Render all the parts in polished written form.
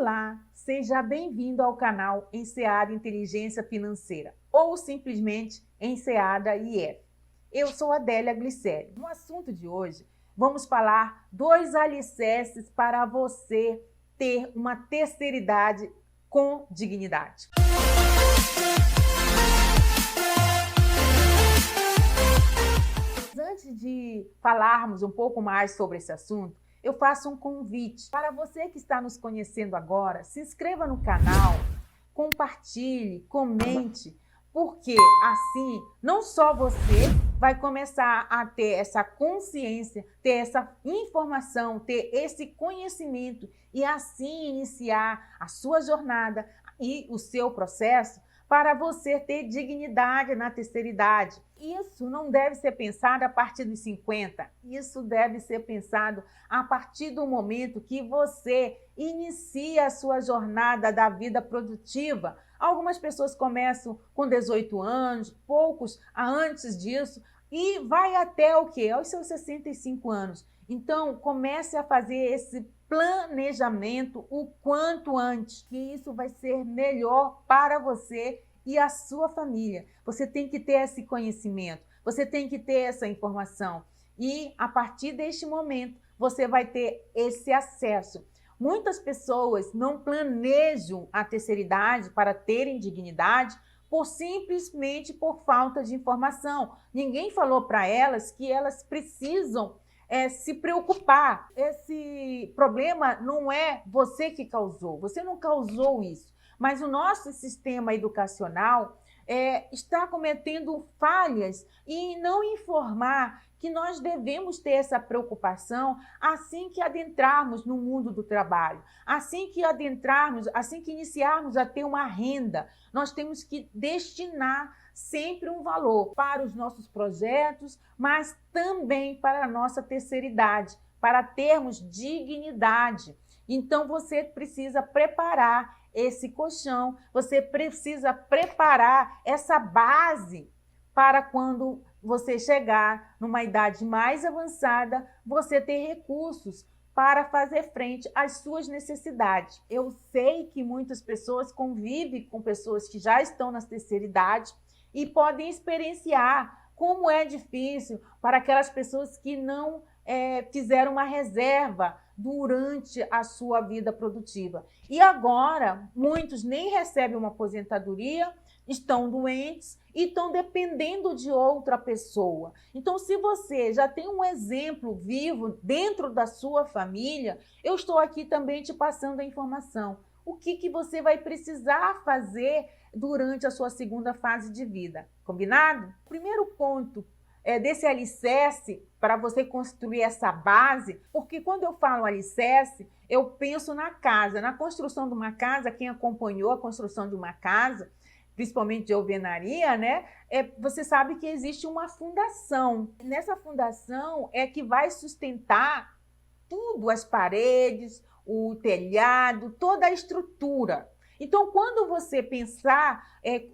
Olá, seja bem-vindo ao canal Enseada Inteligência Financeira ou simplesmente Enseada IF. Eu sou Adélia Glicério. No assunto de hoje, vamos falar 2 alicerces para você ter uma terceira idade com dignidade. Antes de falarmos um pouco mais sobre esse assunto, eu faço um convite para você que está nos conhecendo agora. Se inscreva no canal, compartilhe, comente, porque assim não só você vai começar a ter essa consciência, ter essa informação, ter esse conhecimento e assim iniciar a sua jornada e o seu processo para você ter dignidade na terceira idade. Isso não deve ser pensado a partir dos 50, isso deve ser pensado a partir do momento que você inicia a sua jornada da vida produtiva. Algumas pessoas começam com 18 anos, poucos antes disso, e vai até o quê? Aos seus 65 anos. Então, comece a fazer esse planejamento o quanto antes, que isso vai ser melhor para você e a sua família. Você tem que ter esse conhecimento, você tem que ter essa informação e a partir deste momento você vai ter esse acesso. Muitas pessoas não planejam a terceira idade para terem dignidade simplesmente por falta de informação. Ninguém falou para elas que elas precisam se preocupar. Esse problema não é você que causou, você não causou isso, mas o nosso sistema educacional está cometendo falhas em não informar que nós devemos ter essa preocupação assim que adentrarmos no mundo do trabalho, assim que iniciarmos a ter uma renda. Nós temos que destinar sempre um valor para os nossos projetos, mas também para a nossa terceira idade, para termos dignidade. Então, você precisa preparar esse colchão, você precisa preparar essa base para quando você chegar numa idade mais avançada, você ter recursos para fazer frente às suas necessidades. Eu sei que muitas pessoas convivem com pessoas que já estão na terceira idade e podem experienciar como é difícil para aquelas pessoas que não fizeram uma reserva durante a sua vida produtiva. E agora, muitos nem recebem uma aposentadoria, estão doentes e estão dependendo de outra pessoa. Então, se você já tem um exemplo vivo dentro da sua família, eu estou aqui também te passando a informação. O que você vai precisar fazer durante a sua segunda fase de vida, combinado? O primeiro ponto desse alicerce para você construir essa base, porque quando eu falo alicerce, eu penso na casa, na construção de uma casa. Quem acompanhou a construção de uma casa, principalmente de alvenaria, né? Você sabe que existe uma fundação. Nessa fundação é que vai sustentar tudo, as paredes, o telhado, toda a estrutura. Então, quando você pensar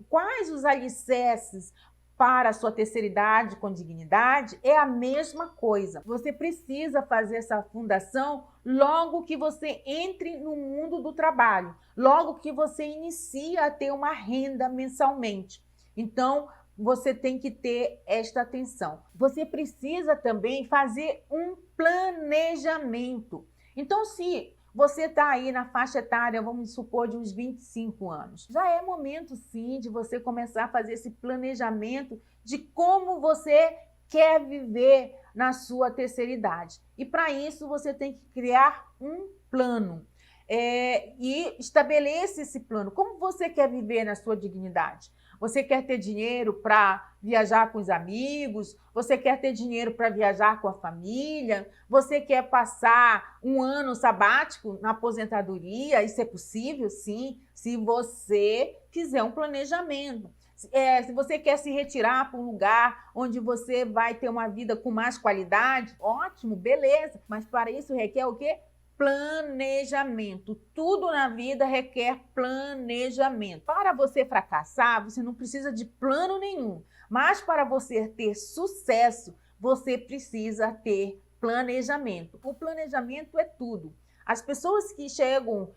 quais os alicerces para a sua terceira idade com dignidade, é a mesma coisa. Você precisa fazer essa fundação logo que você entre no mundo do trabalho, logo que você inicia a ter uma renda mensalmente. Então, você tem que ter esta atenção. Você precisa também fazer um planejamento. Então, se você está aí na faixa etária, vamos supor, de uns 25 anos. Já é momento, sim, de você começar a fazer esse planejamento de como você quer viver na sua terceira idade. E, para isso, você tem que criar um plano. E estabeleça esse plano. Como você quer viver na sua dignidade? Você quer ter dinheiro para viajar com os amigos? Você quer ter dinheiro para viajar com a família? Você quer passar um ano sabático na aposentadoria? Isso é possível? Sim, se você fizer um planejamento. Se você quer se retirar para um lugar onde você vai ter uma vida com mais qualidade, ótimo, beleza. Mas para isso requer o quê? Planejamento. Tudo na vida requer planejamento. Para você fracassar, você não precisa de plano nenhum. Mas para você ter sucesso, você precisa ter planejamento. O planejamento é tudo. As pessoas que chegam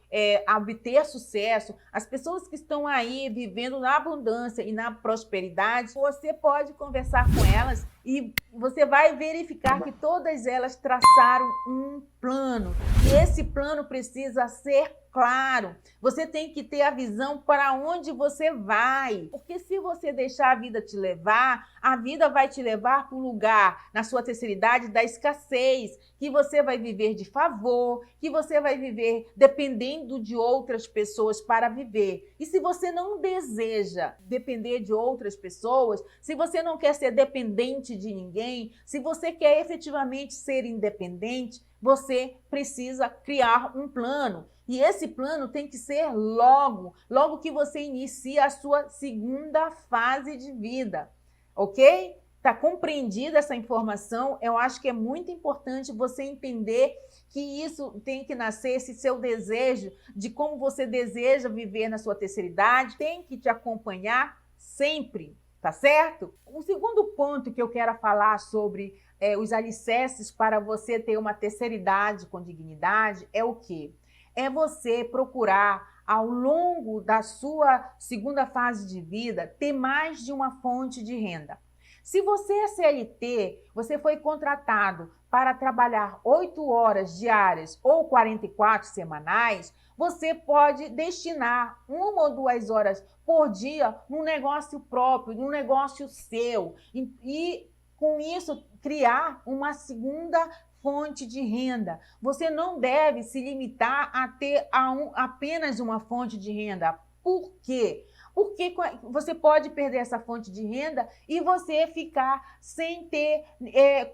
a obter sucesso, as pessoas que estão aí vivendo na abundância e na prosperidade, você pode conversar com elas e você vai verificar que todas elas traçaram um plano. E esse plano precisa ser claro. Você tem que ter a visão para onde você vai. Porque se você deixar a vida te levar, a vida vai te levar para um lugar, na sua terceira idade, da escassez, que você vai viver de favor, que você vai viver dependendo de outras pessoas para viver. E se você não deseja depender de outras pessoas, se você não quer ser dependente de ninguém, se você quer efetivamente ser independente, você precisa criar um plano. E esse plano tem que ser logo que você inicia a sua segunda fase de vida, ok? Está compreendida essa informação? Eu acho que é muito importante você entender que isso tem que nascer, esse seu desejo de como você deseja viver na sua terceira idade, tem que te acompanhar sempre, tá certo? O segundo ponto que eu quero falar sobre os alicerces para você ter uma terceira idade com dignidade é o quê? É você procurar, ao longo da sua segunda fase de vida, ter mais de uma fonte de renda. Se você é CLT, você foi contratado para trabalhar 8 horas diárias ou 44 semanais, você pode destinar 1 ou 2 horas por dia num negócio próprio, num negócio seu. E com isso, criar uma segunda fonte de renda. Você não deve se limitar a ter apenas uma fonte de renda. Por quê? Porque você pode perder essa fonte de renda e você ficar sem ter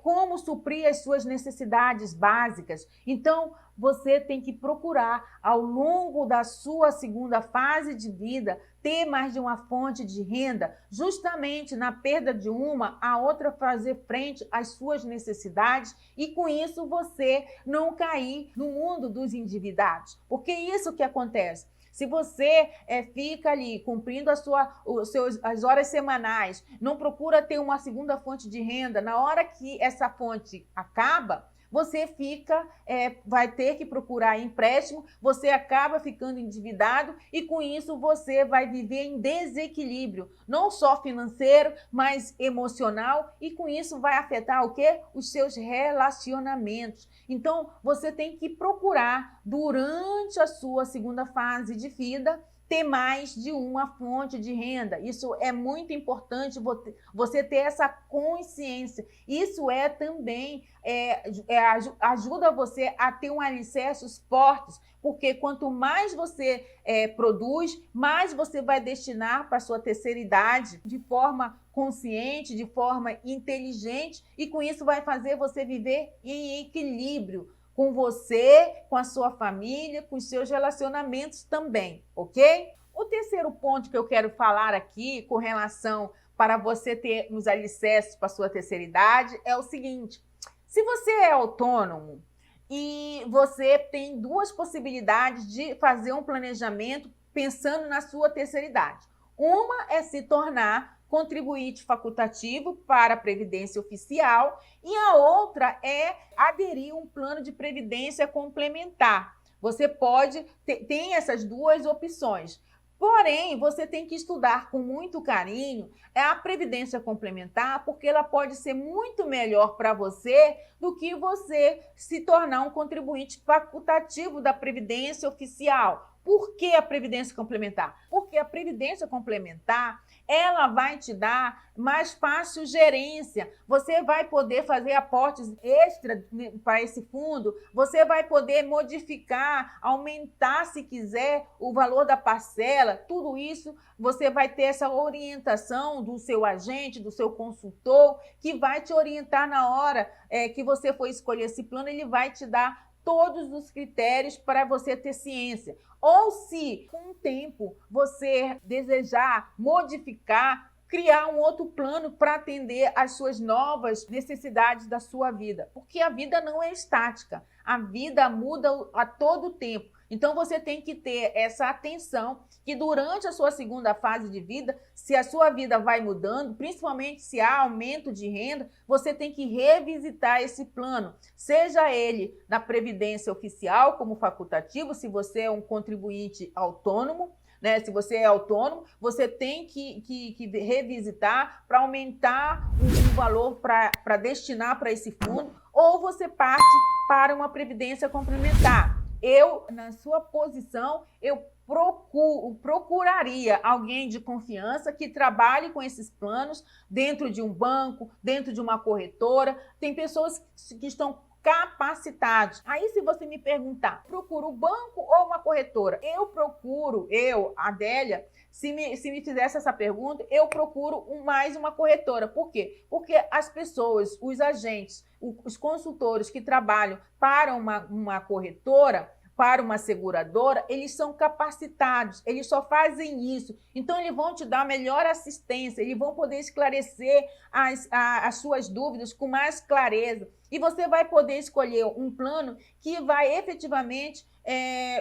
como suprir as suas necessidades básicas. Então, você tem que procurar, ao longo da sua segunda fase de vida, ter mais de uma fonte de renda, justamente na perda de uma, a outra fazer frente às suas necessidades e, com isso, você não cair no mundo dos endividados. Porque é isso que acontece. Se você fica ali cumprindo as horas semanais, não procura ter uma segunda fonte de renda, na hora que essa fonte acaba, você vai ter que procurar empréstimo, você acaba ficando endividado e com isso você vai viver em desequilíbrio, não só financeiro, mas emocional e com isso vai afetar o quê? Os seus relacionamentos. Então, você tem que procurar, durante a sua segunda fase de vida, ter mais de uma fonte de renda. Isso é muito importante, você ter essa consciência. Isso também ajuda você a ter alicerces fortes, porque quanto mais você produz, mais você vai destinar para a sua terceira idade de forma consciente, de forma inteligente, e com isso vai fazer você viver em equilíbrio com você, com a sua família, com os seus relacionamentos também, ok? O terceiro ponto que eu quero falar aqui com relação para você ter os alicerces para a sua terceira idade é o seguinte: se você é autônomo e você tem duas possibilidades de fazer um planejamento pensando na sua terceira idade. Uma é se tornar contribuinte facultativo para a Previdência Oficial e a outra é aderir a um plano de previdência complementar. Você tem essas duas opções. Porém, você tem que estudar com muito carinho a previdência complementar, porque ela pode ser muito melhor para você do que você se tornar um contribuinte facultativo da Previdência Oficial. Por que a previdência complementar? Porque a previdência complementar, ela vai te dar mais fácil gerência. Você vai poder fazer aportes extra para esse fundo, você vai poder modificar, aumentar, se quiser, o valor da parcela. Tudo isso você vai ter essa orientação do seu agente, do seu consultor, que vai te orientar na hora que você for escolher esse plano. Ele vai te dar todos os critérios para você ter ciência. Ou se, com o tempo, você desejar modificar, criar um outro plano para atender às suas novas necessidades da sua vida. Porque a vida não é estática. A vida muda a todo tempo. Então, você tem que ter essa atenção que durante a sua segunda fase de vida, se a sua vida vai mudando, principalmente se há aumento de renda, você tem que revisitar esse plano, seja ele na Previdência Oficial, como facultativo, se você é um contribuinte autônomo, né? Se você é autônomo, você tem que revisitar para aumentar o valor para destinar para esse fundo, ou você parte para uma previdência complementar. Eu, na sua posição, eu procuraria alguém de confiança que trabalhe com esses planos dentro de um banco, dentro de uma corretora. Tem pessoas que estão capacitados. Aí, se você me perguntar, procuro um banco ou uma corretora? Eu, Adélia, se me fizesse essa pergunta, eu procuro mais uma corretora. Por quê? Porque as pessoas, os agentes, os consultores que trabalham para uma corretora, para uma seguradora, eles são capacitados, eles só fazem isso. Então, eles vão te dar melhor assistência, eles vão poder esclarecer as suas dúvidas com mais clareza. E você vai poder escolher um plano que vai efetivamente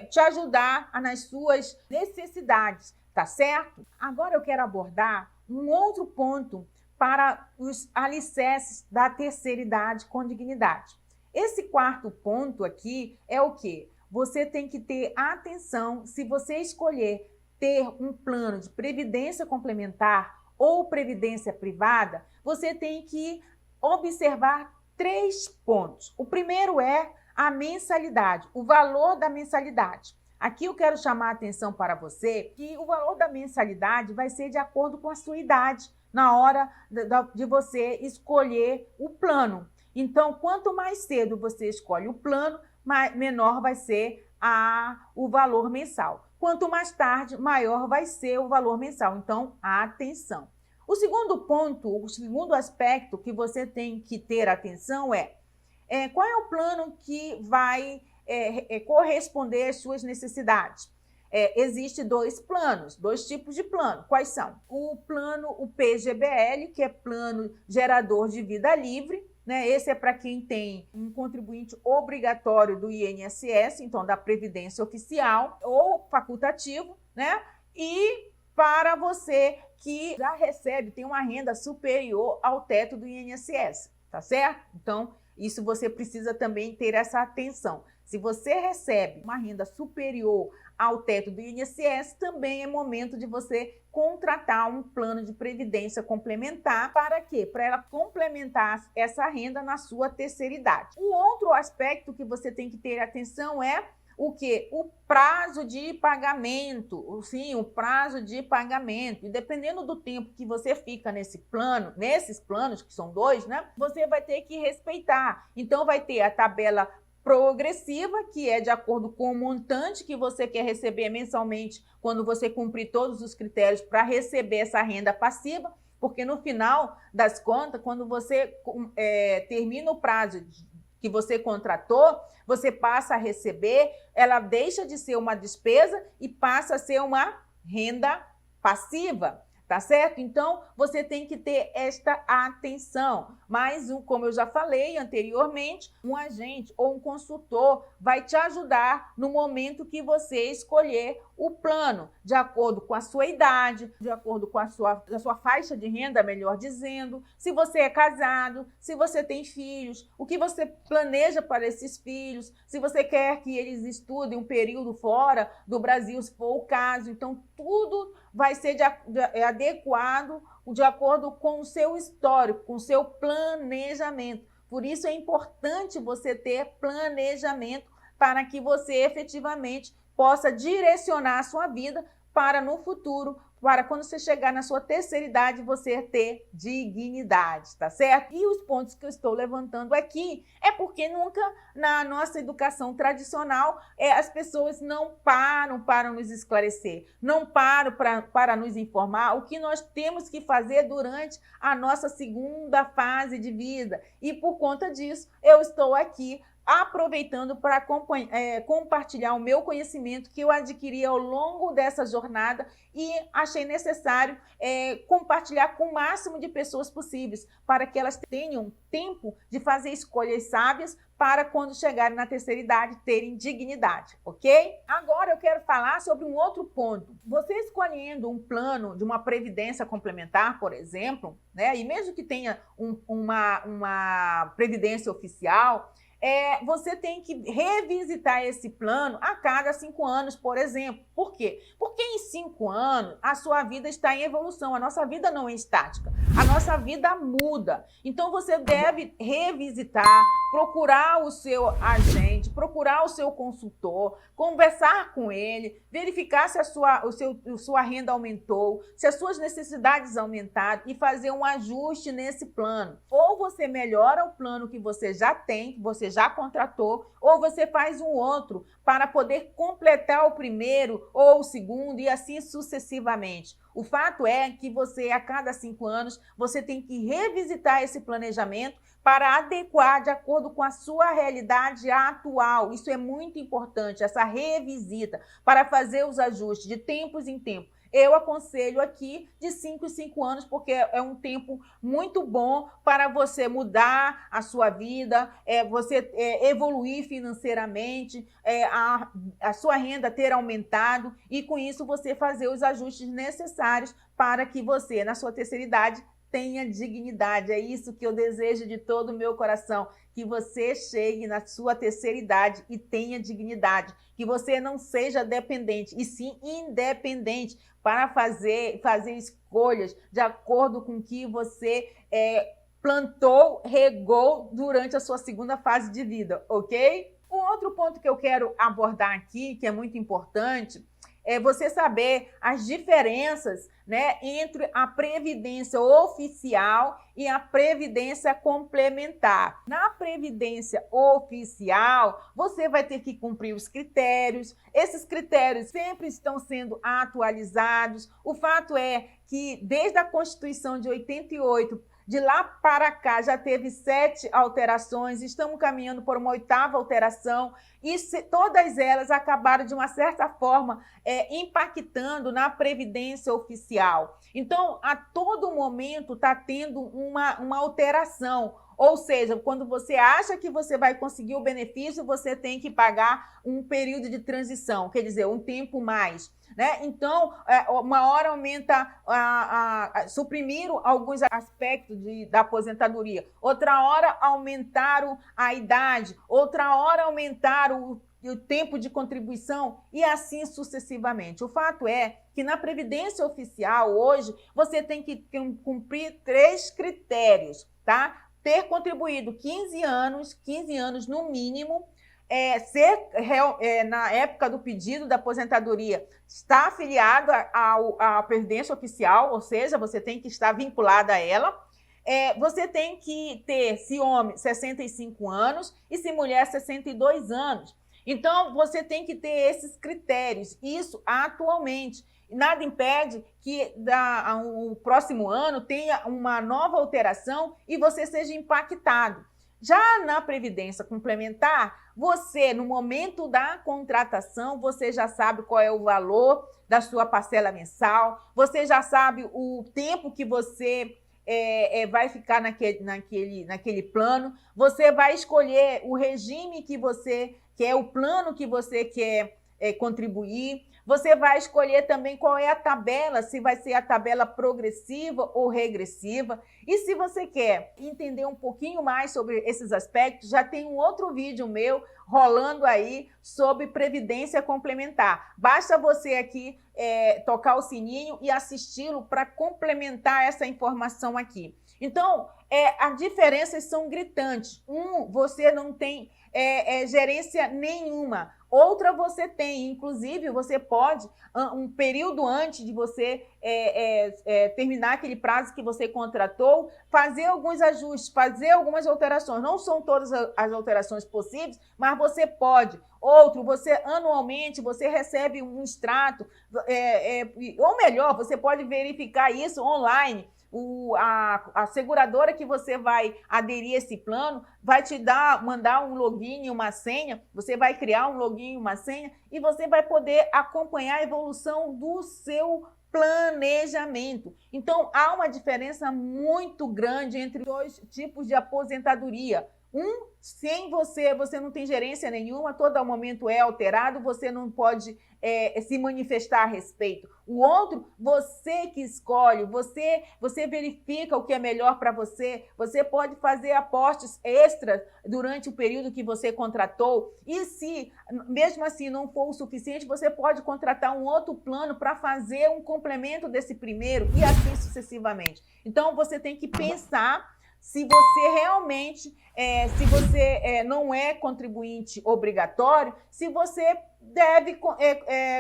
te ajudar nas suas necessidades, tá certo? Agora eu quero abordar um outro ponto para os alicerces da terceira idade com dignidade. Esse quarto ponto aqui é o quê? Você tem que ter atenção se você escolher ter um plano de previdência complementar ou previdência privada, você tem que observar 3 pontos. O primeiro é a mensalidade, o valor da mensalidade. Aqui eu quero chamar a atenção para você que o valor da mensalidade vai ser de acordo com a sua idade, na hora de você escolher o plano. Então, quanto mais cedo você escolhe o plano, menor vai ser o valor mensal. Quanto mais tarde, maior vai ser o valor mensal. Então, atenção. O segundo ponto, o segundo aspecto que você tem que ter atenção é qual é o plano que vai corresponder às suas necessidades. Existem 2 planos, 2 tipos de plano. Quais são? O plano, o PGBL, que é Plano Gerador de Vida Livre, né? Esse é para quem tem um contribuinte obrigatório do INSS, então da Previdência Oficial, ou facultativo, né? E para você que já recebe, tem uma renda superior ao teto do INSS, tá certo? Então, isso você precisa também ter essa atenção. Se você recebe uma renda superior ao teto do INSS, também é momento de você contratar um plano de previdência complementar. Para quê? Para ela complementar essa renda na sua terceira idade. Um outro aspecto que você tem que ter atenção é o quê? O prazo de pagamento. Sim, o prazo de pagamento. E dependendo do tempo que você fica nesse plano, nesses planos, que são 2, né? Você vai ter que respeitar. Então, vai ter a tabela progressiva, que é de acordo com o montante que você quer receber mensalmente quando você cumprir todos os critérios para receber essa renda passiva, porque no final das contas, quando você termina o prazo que você contratou, você passa a receber, ela deixa de ser uma despesa e passa a ser uma renda passiva. Tá certo? Então, você tem que ter esta atenção. Mas, como eu já falei anteriormente, um agente ou um consultor vai te ajudar no momento que você escolher o plano, de acordo com a sua idade, de acordo com a sua faixa de renda, melhor dizendo, se você é casado, se você tem filhos, o que você planeja para esses filhos, se você quer que eles estudem um período fora do Brasil, se for o caso. Então, tudo vai ser adequado de acordo com o seu histórico, com o seu planejamento. Por isso é importante você ter planejamento para que você efetivamente possa direcionar a sua vida para no futuro, para quando você chegar na sua terceira idade, você ter dignidade, tá certo? E os pontos que eu estou levantando aqui é porque nunca na nossa educação tradicional as pessoas não param para nos esclarecer, não param para nos informar o que nós temos que fazer durante a nossa segunda fase de vida. E por conta disso, eu estou aqui aproveitando para compartilhar o meu conhecimento que eu adquiri ao longo dessa jornada e achei necessário compartilhar com o máximo de pessoas possíveis para que elas tenham tempo de fazer escolhas sábias para quando chegarem na terceira idade terem dignidade, ok? Agora eu quero falar sobre um outro ponto. Você escolhendo um plano de uma previdência complementar, por exemplo, né, e mesmo que tenha uma previdência oficial, você tem que revisitar esse plano a cada 5 anos, por exemplo. Por quê? Porque em 5 anos a sua vida está em evolução, a nossa vida não é estática, a nossa vida muda. Então você deve revisitar, procurar o seu agente, procurar o seu consultor, conversar com ele, verificar se a sua renda aumentou, se as suas necessidades aumentaram e fazer um ajuste nesse plano. Ou você melhora o plano que você já tem, que você já contratou, ou você faz um outro para poder completar o primeiro ou o segundo e assim sucessivamente. O fato é que você, a cada 5 anos, você tem que revisitar esse planejamento para adequar de acordo com a sua realidade atual. Isso é muito importante, essa revisita, para fazer os ajustes de tempos em tempos. Eu aconselho aqui de 5 em 5 anos, porque é um tempo muito bom para você mudar a sua vida, você evoluir financeiramente, a sua renda ter aumentado e, com isso, você fazer os ajustes necessários para que você, na sua terceira idade, tenha dignidade. É isso que eu desejo de todo o meu coração, que você chegue na sua terceira idade e tenha dignidade, que você não seja dependente, e sim independente, para fazer escolhas de acordo com o que você plantou, regou durante a sua segunda fase de vida, ok? O outro ponto que eu quero abordar aqui, que é muito importante, é você saber as diferenças, né, entre a previdência oficial e a previdência complementar. Na previdência oficial, você vai ter que cumprir os critérios. Esses critérios sempre estão sendo atualizados. O fato é que desde a Constituição de 88, de lá para cá já teve 7 alterações, estamos caminhando por uma 8ª alteração e todas elas acabaram de uma certa forma impactando na previdência oficial. Então, a todo momento está tendo uma alteração. Ou seja, quando você acha que você vai conseguir o benefício, você tem que pagar um período de transição, quer dizer, um tempo mais, né? Então, uma hora aumenta, suprimiram alguns aspectos da aposentadoria, outra hora aumentaram a idade, outra hora aumentaram o tempo de contribuição e assim sucessivamente. O fato é que na Previdência Oficial, hoje, você tem que cumprir 3 critérios, tá? Ter contribuído 15 anos no mínimo, na época do pedido da aposentadoria, estar afiliado à Previdência Oficial, ou seja, você tem que estar vinculado a ela. Você tem que ter, se homem, 65 anos e se mulher, 62 anos. Então, você tem que ter esses critérios, isso atualmente. Nada impede que o próximo ano tenha uma nova alteração e você seja impactado. Já na Previdência Complementar, você, no momento da contratação, você já sabe qual é o valor da sua parcela mensal, você já sabe o tempo que você vai ficar naquele plano, você vai escolher o regime que você quer, o plano que você quer contribuir, você vai escolher também qual é a tabela, se vai ser a tabela progressiva ou regressiva. E se você quer entender um pouquinho mais sobre esses aspectos, já tem um outro vídeo meu rolando aí sobre previdência complementar. Basta você aqui tocar o sininho e assisti-lo para complementar essa informação aqui. Então, as diferenças são gritantes. Você não tem gerência nenhuma. Outra você tem, inclusive você pode, um período antes de você terminar aquele prazo que você contratou, fazer alguns ajustes, fazer algumas alterações. Não são todas as alterações possíveis, mas você pode. Outro, você anualmente você recebe um extrato, ou melhor, você pode verificar isso online. A seguradora que você vai aderir a esse plano vai te mandar um login e uma senha, você vai criar um login e uma senha e você vai poder acompanhar a evolução do seu planejamento. Então, há uma diferença muito grande entre 2 tipos de aposentadoria. Sem você não tem gerência nenhuma, todo momento é alterado, você não pode se manifestar a respeito. O outro, você que escolhe, você verifica o que é melhor para você, você pode fazer aportes extras durante o período que você contratou, e se mesmo assim não for o suficiente, você pode contratar um outro plano para fazer um complemento desse primeiro, e assim sucessivamente. Então, você tem que pensar se você realmente, se você não é contribuinte obrigatório, se você deve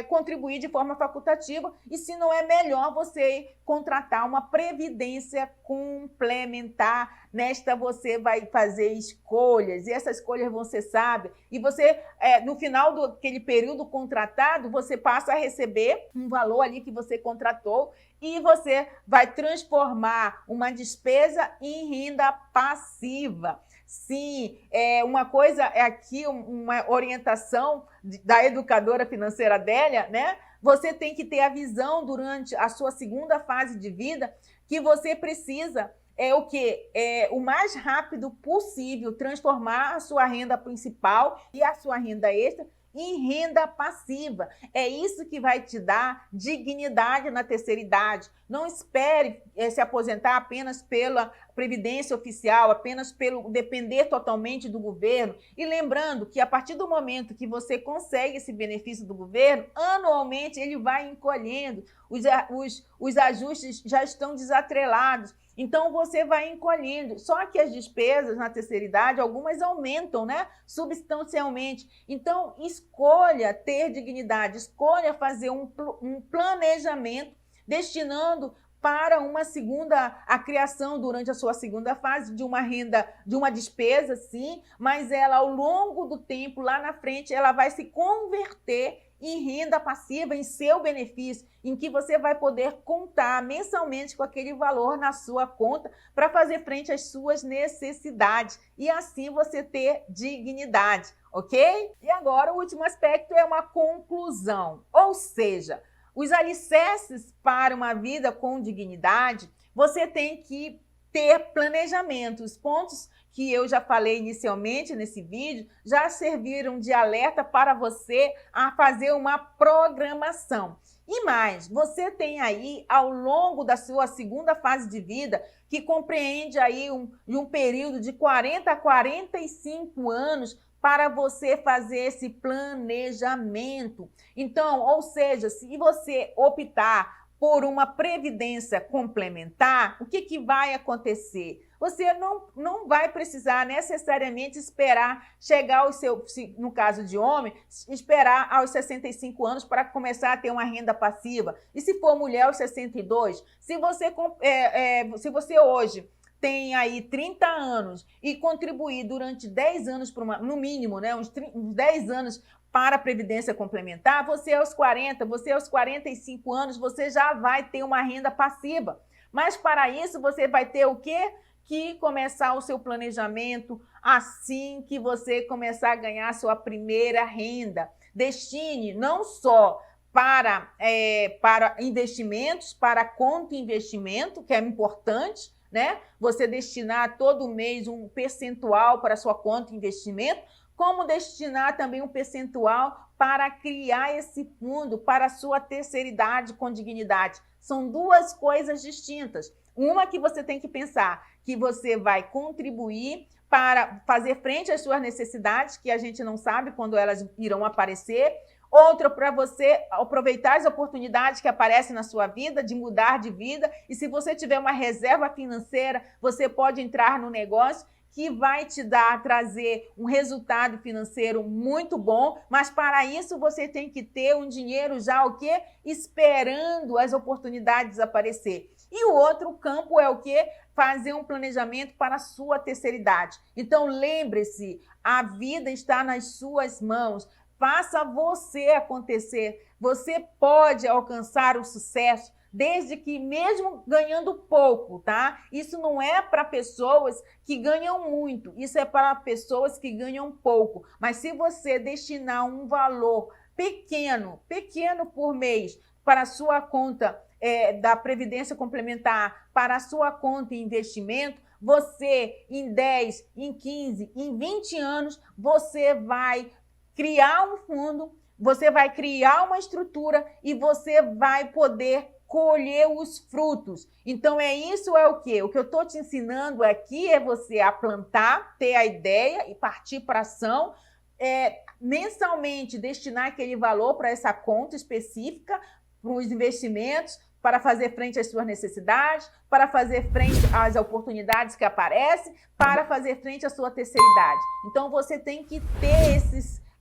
contribuir de forma facultativa e se não é melhor você contratar uma previdência complementar. Nesta você vai fazer escolhas e essas escolhas vão ser sábias e você, no final daquele período contratado, você passa a receber um valor ali que você contratou e você vai transformar uma despesa em renda passiva. Sim, uma coisa é aqui uma orientação da educadora financeira Adélia, né? Você tem que ter a visão durante a sua segunda fase de vida que você precisa o quê? O mais rápido possível transformar a sua renda principal e a sua renda extra em renda passiva. É isso que vai te dar dignidade na terceira idade. Não espere se aposentar apenas pela previdência oficial, apenas pelo depender totalmente do governo. E lembrando que a partir do momento que você consegue esse benefício do governo, anualmente ele vai encolhendo, os ajustes já estão desatrelados. Então, você vai encolhendo. Só que as despesas na terceira idade, algumas aumentam, né? Substancialmente. Então, escolha ter dignidade, escolha fazer um planejamento destinando para a criação durante a sua segunda fase de uma renda, de uma despesa, sim, mas ela ao longo do tempo, lá na frente, ela vai se converter em renda passiva, em seu benefício, em que você vai poder contar mensalmente com aquele valor na sua conta para fazer frente às suas necessidades e assim você ter dignidade, ok? E agora o último aspecto é uma conclusão, ou seja, os alicerces para uma vida com dignidade, você tem que ter planejamento. Os pontos que eu já falei inicialmente nesse vídeo já serviram de alerta para você a fazer uma programação. E mais, você tem aí ao longo da sua segunda fase de vida, que compreende aí um período de 40 a 45 anos, para você fazer esse planejamento. Então, ou seja, se você optar por uma previdência complementar, o que vai acontecer? Você não vai precisar necessariamente esperar chegar ao seu, no caso de homem, esperar aos 65 anos para começar a ter uma renda passiva. E se for mulher, aos 62? Se você hoje tem aí 30 anos e contribuir durante 10 anos, no mínimo, né, uns 10 anos para a previdência complementar, você aos 40, você aos 45 anos, você já vai ter uma renda passiva. Mas para isso você vai ter o quê? Que começar o seu planejamento assim que você começar a ganhar a sua primeira renda. Destine não só para investimentos, para conta investimento, que é importante, né? Você destinar todo mês um percentual para a sua conta de investimento, como destinar também um percentual para criar esse fundo para a sua terceira idade com dignidade. São duas coisas distintas. Uma que você tem que pensar que você vai contribuir para fazer frente às suas necessidades, que a gente não sabe quando elas irão aparecer. Outra para você aproveitar as oportunidades que aparecem na sua vida, de mudar de vida. E se você tiver uma reserva financeira, você pode entrar no negócio que vai te trazer um resultado financeiro muito bom, mas para isso você tem que ter um dinheiro já o quê? Esperando as oportunidades aparecer. E o outro campo é o quê? Fazer um planejamento para a sua terceira idade. Então lembre-se, a vida está nas suas mãos. Faça você acontecer. Você pode alcançar o sucesso desde que mesmo ganhando pouco, tá? Isso não é para pessoas que ganham muito, isso é para pessoas que ganham pouco. Mas se você destinar um valor pequeno por mês para a sua conta da Previdência Complementar, para a sua conta em investimento, você em 10, em 15, em 20 anos, você vai criar um fundo, você vai criar uma estrutura e você vai poder colher os frutos. Então, isso é o quê? O que eu estou te ensinando aqui é você a plantar, ter a ideia e partir para a ação, mensalmente destinar aquele valor para essa conta específica, para os investimentos, para fazer frente às suas necessidades, para fazer frente às oportunidades que aparecem, para fazer frente à sua terceira idade. Então, você tem que ter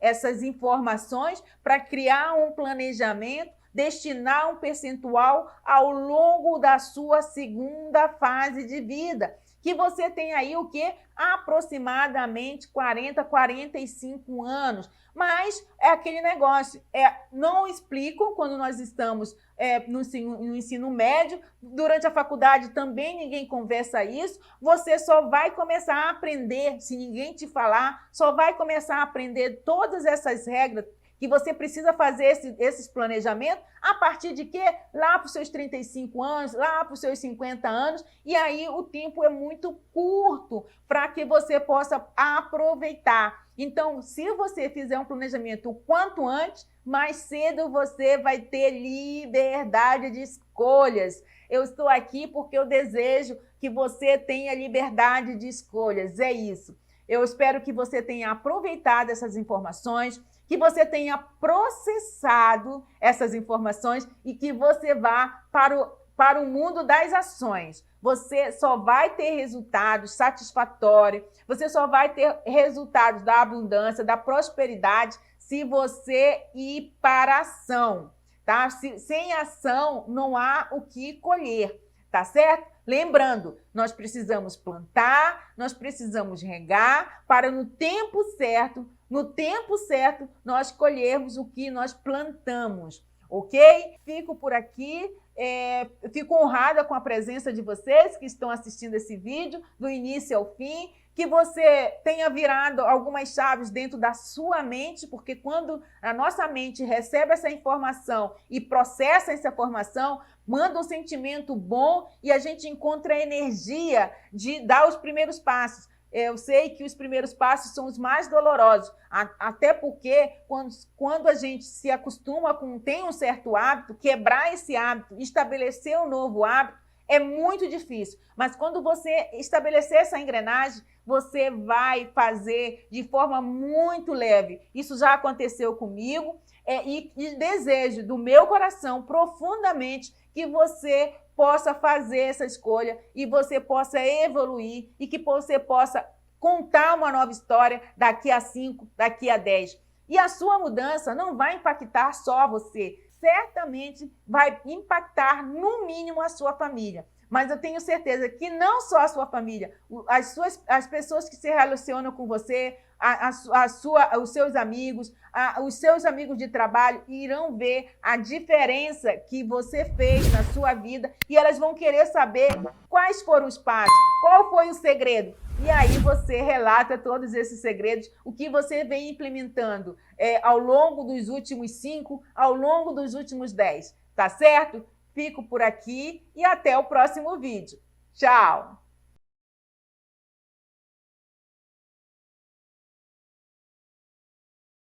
essas informações para criar um planejamento, destinar um percentual ao longo da sua segunda fase de vida, que você tem aí o quê? Aproximadamente 40, 45 anos. Mas é aquele negócio, não explicam quando nós estamos no ensino médio, durante a faculdade também ninguém conversa isso, você só vai começar a aprender, se ninguém te falar, só vai começar a aprender todas essas regras que você precisa fazer esses planejamentos a partir de quê? Lá para os seus 35 anos, lá para os seus 50 anos, e aí o tempo é muito curto para que você possa aproveitar. Então, se você fizer um planejamento o quanto antes, mais cedo você vai ter liberdade de escolhas. Eu estou aqui porque eu desejo que você tenha liberdade de escolhas, é isso. Eu espero que você tenha aproveitado essas informações, que você tenha processado essas informações e que você vá para o mundo das ações. Você só vai ter resultados satisfatórios, você só vai ter resultados da abundância, da prosperidade, se você ir para a ação, tá? Sem ação não há o que colher, tá certo? Lembrando, nós precisamos plantar, nós precisamos regar para no tempo certo, nós colhermos o que nós plantamos, ok? Fico por aqui, fico honrada com a presença de vocês que estão assistindo esse vídeo, do início ao fim, que você tenha virado algumas chaves dentro da sua mente, porque quando a nossa mente recebe essa informação e processa essa informação, manda um sentimento bom e a gente encontra a energia de dar os primeiros passos. Eu sei que os primeiros passos são os mais dolorosos, até porque quando a gente se acostuma tem um certo hábito, quebrar esse hábito, estabelecer um novo hábito, é muito difícil. Mas quando você estabelecer essa engrenagem, você vai fazer de forma muito leve. Isso já aconteceu comigo e desejo do meu coração profundamente que você possa fazer essa escolha e você possa evoluir e que você possa contar uma nova história daqui a 5, daqui a 10. E a sua mudança não vai impactar só você, certamente vai impactar no mínimo a sua família. Mas eu tenho certeza que não só a sua família, as pessoas que se relacionam com você, os seus amigos de trabalho irão ver a diferença que você fez na sua vida e elas vão querer saber quais foram os passos, qual foi o segredo. E aí você relata todos esses segredos, o que você vem implementando ao longo dos últimos 5, ao longo dos últimos 10, tá certo? Fico por aqui e até o próximo vídeo. Tchau!